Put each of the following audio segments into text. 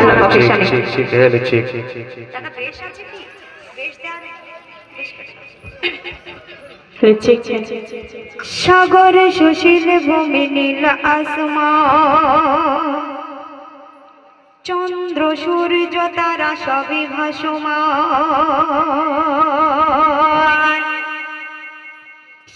কোনো অবজেকশন নেই। দাদা বেশ আছে কি? বেশ দেয়া নেই? সাগর সুশীল ভূমি নীল আসমান, চন্দ্র সূর্য তারা সবই ভাসমান।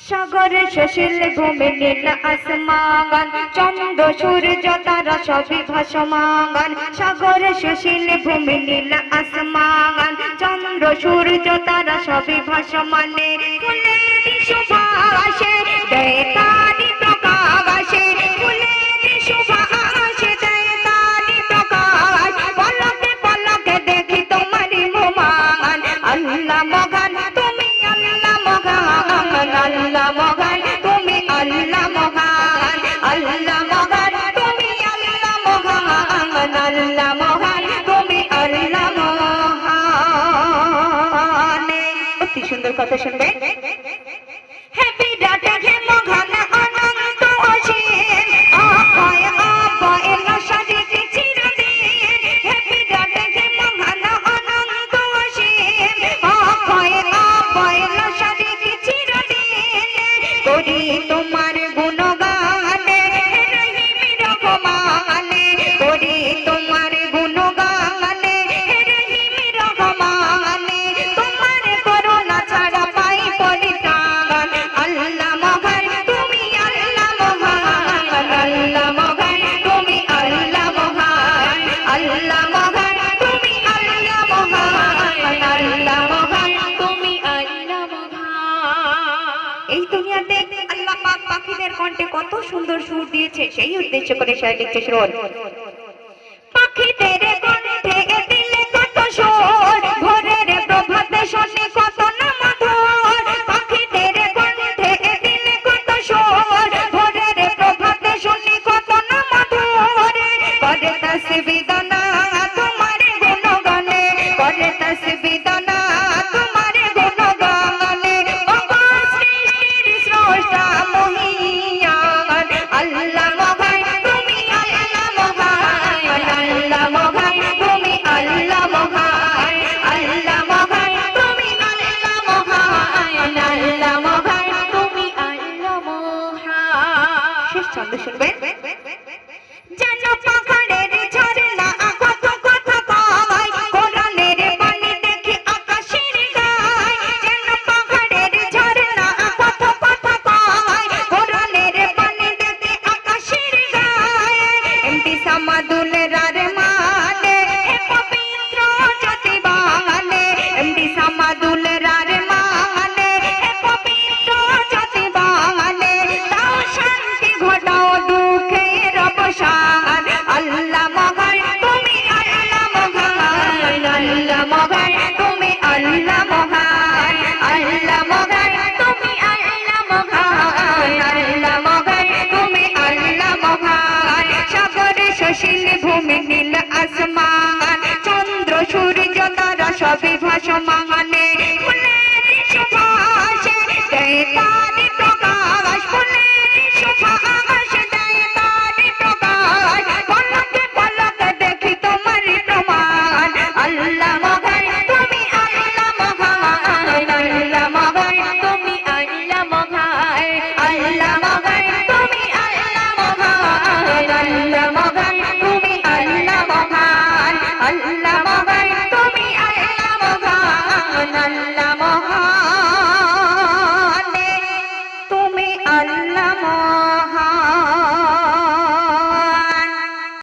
সাগর সুশীল ভূমি নীল আসমান, চন্দ্র সূর্য তারা সবই ভাসমান। সাগর সুশীল ভূমি নীল আসমান, চন্দ্র সূর্য তারা সবই ভাসমানে। ফুলের সুবাসে দেয় তারি প্রকাশে, ফুলের সুবাসে দেয় তারি প্রকাশ। পলকে পলকে দেখি তোমারি মোমান, আল্লাহ মহান তুমি আল্লাহ মহান, আল্লাহ মহান তুমি আল্লাহ মহান, আল্লাহ মহান তুমি আল্লাহ মহান, আল্লাহ মহান তুমি আল্লাহ মহান। অতি সুন্দর কথা শুনবে। হে বিরাট হে মহান অনন্ত অসীম, অভয় অভয় নশারিতে চিরদিন। হে বিরাট হে মহান অনন্ত অসীম, অভয় অভয় নশারিতে চিরদিন। করি তোমার গুণগান হে রহিম রহমান, করি তোমার গুণগান হে রহিম রহমান। তোমার করুণা ছাড়া পাই পরিত্রাণ, আল্লাহ মহান তুমি আল্লাহ মহান, আল্লাহ মহান তুমি আল্লাহ মহান, আল্লাহ মহান তুমি আল্লাহ মহান, আল্লাহ মহান তুমি আল্লাহ মহান। এই দুনিয়াতে আল্লাহ পাক পাখিদের কণ্ঠে কত সুন্দর সুর দিয়েছে, সেই উদ্দেশ্য করে সে লিখছে সুর। পাখিদের কণ্ঠে দিলে কত সুর, ভোরের প্রভাতে শোনে কত না মধুর। পাখিদের কণ্ঠে দিলে কত সুর, ভোরের প্রভাতে শোনে কত না মধুর। করে তাসবিহ দানা তোমার গুণগানে, করে তাসবিহ দানা তোমার গুণগানে। ও সৃষ্টির স্রষ্টা মহিয়ান, আল্লাহ মহান তুমি আল্লাহ মহান, আল্লাহ মহান তুমি আল্লাহ মহান, আল্লাহ মহান তুমি আল্লাহ মহান, আল্লাহ মহান তুমি আল্লাহ মহান। শেষ ছন্দ শুনবেন।